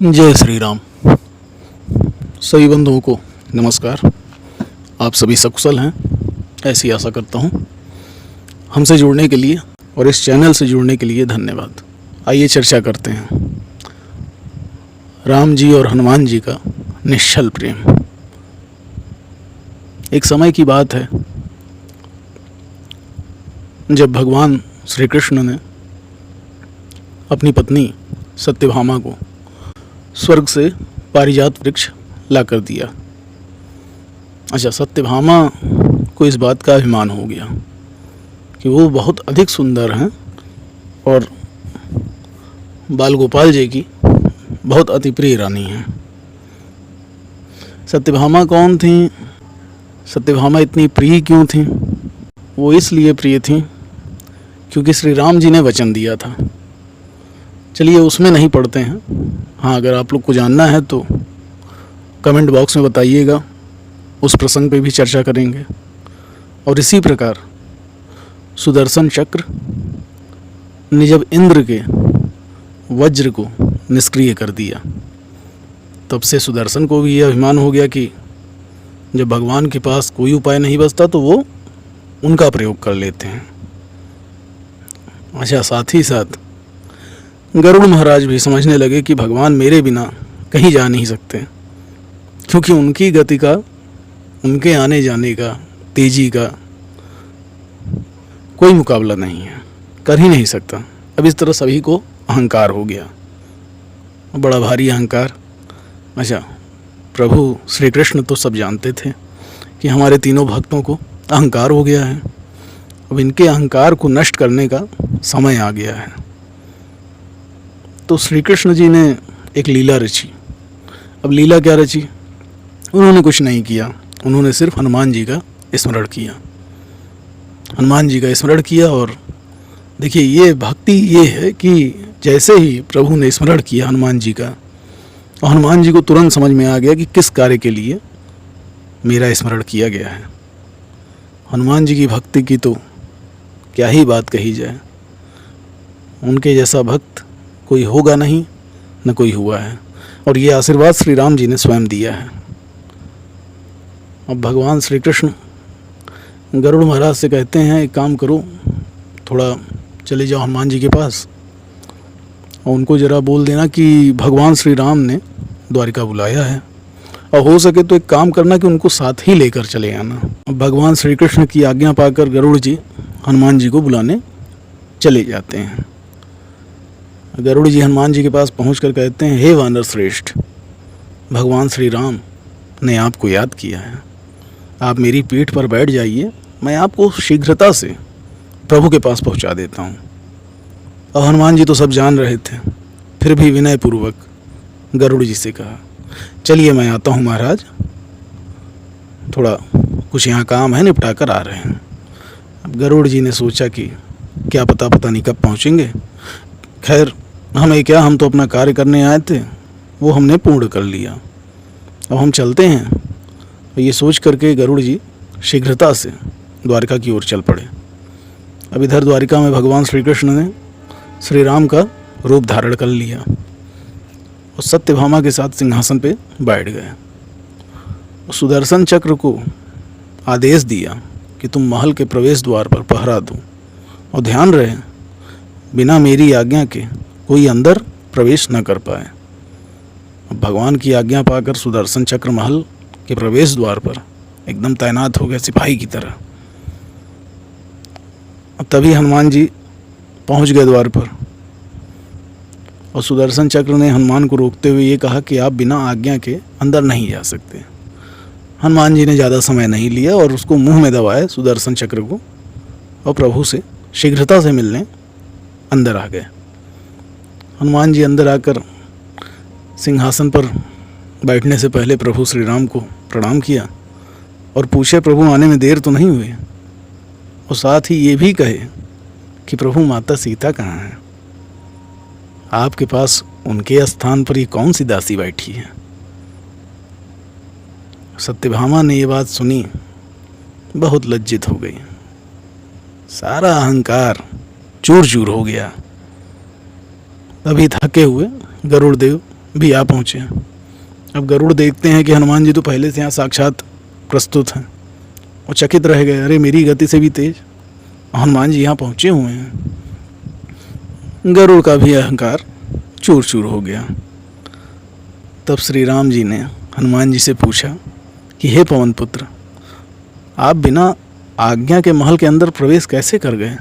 जय श्री राम। सभी बंधुओं को नमस्कार। आप सभी सकुशल हैं, ऐसी आशा करता हूँ। हमसे जुड़ने के लिए और इस चैनल से जुड़ने के लिए धन्यवाद। आइए चर्चा करते हैं राम जी और हनुमान जी का निश्चल प्रेम। एक समय की बात है जब भगवान श्री कृष्ण ने अपनी पत्नी सत्यभामा को स्वर्ग से पारिजात वृक्ष ला कर दिया। अच्छा, सत्यभामा को इस बात का अभिमान हो गया कि वो बहुत अधिक सुंदर हैं और बाल गोपाल जी की बहुत अति प्रिय रानी हैं। सत्यभामा कौन थी? सत्यभामा इतनी प्रिय क्यों थी? वो इसलिए प्रिय थी क्योंकि श्री राम जी ने वचन दिया था। चलिए उसमें नहीं पढ़ते हैं। हाँ, अगर आप लोग को जानना है तो कमेंट बॉक्स में बताइएगा, उस प्रसंग पे भी चर्चा करेंगे। और इसी प्रकार सुदर्शन चक्र ने जब इंद्र के वज्र को निष्क्रिय कर दिया, तब से सुदर्शन को भी यह अभिमान हो गया कि जब भगवान के पास कोई उपाय नहीं बचता तो वो उनका प्रयोग कर लेते हैं। अच्छा, साथ ही साथ गरुड़ महाराज भी समझने लगे कि भगवान मेरे बिना कहीं जा नहीं सकते, क्योंकि उनकी गति का, उनके आने जाने का, तेजी का कोई मुकाबला नहीं है, कर ही नहीं सकता। अब इस तरह सभी को अहंकार हो गया, बड़ा भारी अहंकार। अच्छा, प्रभु श्री कृष्ण तो सब जानते थे कि हमारे तीनों भक्तों को अहंकार हो गया है। अब इनके अहंकार को नष्ट करने का समय आ गया है। तो श्री कृष्ण जी ने एक लीला रची। अब लीला क्या रची? उन्होंने कुछ नहीं किया, उन्होंने सिर्फ हनुमान जी का स्मरण किया। हनुमान जी का स्मरण किया। और देखिए, ये भक्ति ये है कि जैसे ही प्रभु ने स्मरण किया हनुमान जी का, और हनुमान जी को तुरंत समझ में आ गया कि किस कार्य के लिए मेरा स्मरण किया गया है। हनुमान जी की भक्ति की तो क्या ही बात कही जाए। उनके जैसा भक्त कोई होगा नहीं, न कोई हुआ है। और ये आशीर्वाद श्री राम जी ने स्वयं दिया है। अब भगवान श्री कृष्ण गरुड़ महाराज से कहते हैं, एक काम करो, थोड़ा चले जाओ हनुमान जी के पास और उनको ज़रा बोल देना कि भगवान श्री राम ने द्वारिका बुलाया है, और हो सके तो एक काम करना कि उनको साथ ही लेकर चले आना। अब भगवान श्री कृष्ण की आज्ञा पाकर गरुड़ जी हनुमान जी को बुलाने चले जाते हैं। गरुड़ जी हनुमान जी के पास पहुंचकर कहते हैं, हे वानर श्रेष्ठ, भगवान श्री राम ने आपको याद किया है, आप मेरी पीठ पर बैठ जाइए, मैं आपको शीघ्रता से प्रभु के पास पहुंचा देता हूं। और हनुमान जी तो सब जान रहे थे, फिर भी विनयपूर्वक गरुड़ जी से कहा, चलिए मैं आता हूं महाराज, थोड़ा कुछ यहाँ काम है, निपटा कर आ रहे हैं। अब गरुड़ जी ने सोचा कि क्या पता नहीं कब पहुँचेंगे। खैर, हमें क्या, हम तो अपना कार्य करने आए थे, वो हमने पूर्ण कर लिया, अब हम चलते हैं। और ये सोच करके गरुड़ जी शीघ्रता से द्वारिका की ओर चल पड़े। अब इधर द्वारिका में भगवान श्री कृष्ण ने श्री राम का रूप धारण कर लिया और सत्यभामा के साथ सिंहासन पे बैठ गए। सुदर्शन चक्र को आदेश दिया कि तुम महल के प्रवेश द्वार पर पहरा दो, और ध्यान रहे बिना मेरी आज्ञा के कोई अंदर प्रवेश न कर पाए। भगवान की आज्ञा पाकर सुदर्शन चक्र महल के प्रवेश द्वार पर एकदम तैनात हो गए, सिपाही की तरह। अब तभी हनुमान जी पहुंच गए द्वार पर, और सुदर्शन चक्र ने हनुमान को रोकते हुए ये कहा कि आप बिना आज्ञा के अंदर नहीं जा सकते। हनुमान जी ने ज़्यादा समय नहीं लिया और उसको मुंह में दबाए सुदर्शन चक्र को, और प्रभु से शीघ्रता से मिलने अंदर आ गए। हनुमान जी अंदर आकर सिंहासन पर बैठने से पहले प्रभु श्री राम को प्रणाम किया और पूछे, प्रभु आने में देर तो नहीं हुई? और साथ ही ये भी कहे कि प्रभु माता सीता कहाँ हैं? आपके पास उनके स्थान पर ये कौन सी दासी बैठी है? सत्यभामा ने ये बात सुनी, बहुत लज्जित हो गई, सारा अहंकार चूर चूर हो गया। तभी थके हुए गरुड़ देव भी आ पहुँचे। अब गरुड़ देखते हैं कि हनुमान जी तो पहले से यहाँ साक्षात प्रस्तुत हैं, और चकित रह गए, अरे मेरी गति से भी तेज हनुमान जी यहाँ पहुँचे हुए हैं। गरुड़ का भी अहंकार चूर चूर हो गया। तब श्री राम जी ने हनुमान जी से पूछा कि हे पवन पुत्र, आप बिना आज्ञा के महल के अंदर प्रवेश कैसे कर गए?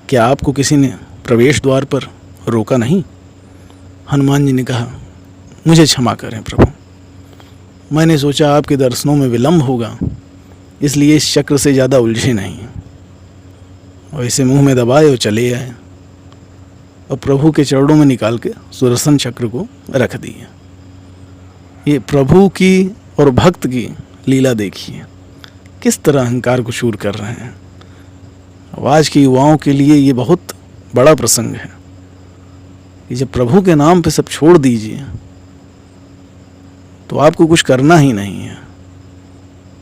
क्या आपको किसी ने प्रवेश द्वार पर रोका नहीं? हनुमान जी ने कहा, मुझे क्षमा करें प्रभु, मैंने सोचा आपके दर्शनों में विलंब होगा, इसलिए इस चक्र से ज़्यादा उलझे नहीं, और इसे मुंह में दबाए और चले आए, और प्रभु के चरणों में निकाल के सुदर्शन चक्र को रख दिए। ये प्रभु की और भक्त की लीला देखिए, किस तरह अहंकार को चूर कर रहे हैं। आज के युवाओं के लिए ये बहुत बड़ा प्रसंग है कि जब प्रभु के नाम पे सब छोड़ दीजिए तो आपको कुछ करना ही नहीं है,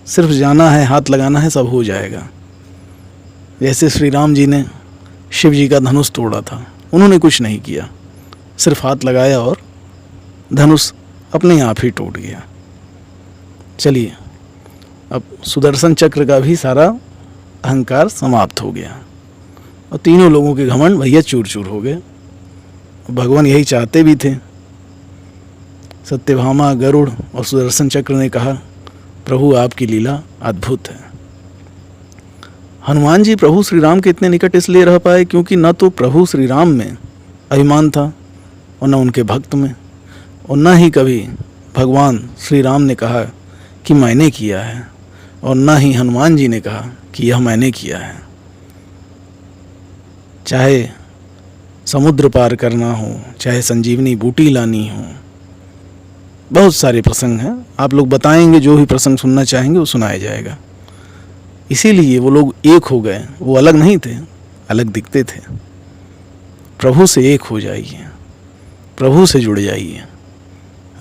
सिर्फ जाना है, हाथ लगाना है, सब हो जाएगा। जैसे श्री राम जी ने शिव जी का धनुष तोड़ा था, उन्होंने कुछ नहीं किया, सिर्फ हाथ लगाया और धनुष अपने आप ही टूट गया। चलिए, अब सुदर्शन चक्र का भी सारा अहंकार समाप्त हो गया और तीनों लोगों के घमंड भैया चूर चूर हो गए। भगवान यही चाहते भी थे। सत्यभामा, गरुड़ और सुदर्शन चक्र ने कहा, प्रभु आपकी लीला अद्भुत है। हनुमान जी प्रभु श्री राम के इतने निकट इसलिए रह पाए क्योंकि न तो प्रभु श्री राम में अभिमान था और न उनके भक्त में, और न ही कभी भगवान श्री राम ने कहा कि मैंने किया है, और न ही हनुमान जी ने कहा कि यह मैंने किया है। चाहे समुद्र पार करना हो, चाहे संजीवनी बूटी लानी हो, बहुत सारे प्रसंग हैं। आप लोग बताएंगे, जो भी प्रसंग सुनना चाहेंगे वो सुनाया जाएगा। इसीलिए वो लोग एक हो गए, वो अलग नहीं थे, अलग दिखते थे। प्रभु से एक हो जाइए, प्रभु से जुड़ जाइए।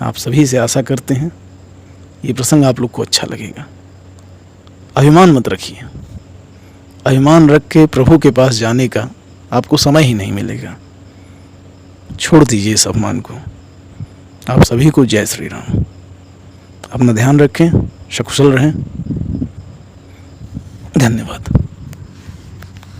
आप सभी से आशा करते हैं ये प्रसंग आप लोग को अच्छा लगेगा। अभिमान मत रखिए, अभिमान रख के प्रभु के पास जाने का आपको समय ही नहीं मिलेगा। छोड़ दीजिए इस अभिमान को। आप सभी को जय श्री राम। अपना ध्यान रखें, सकुशल रहें। धन्यवाद।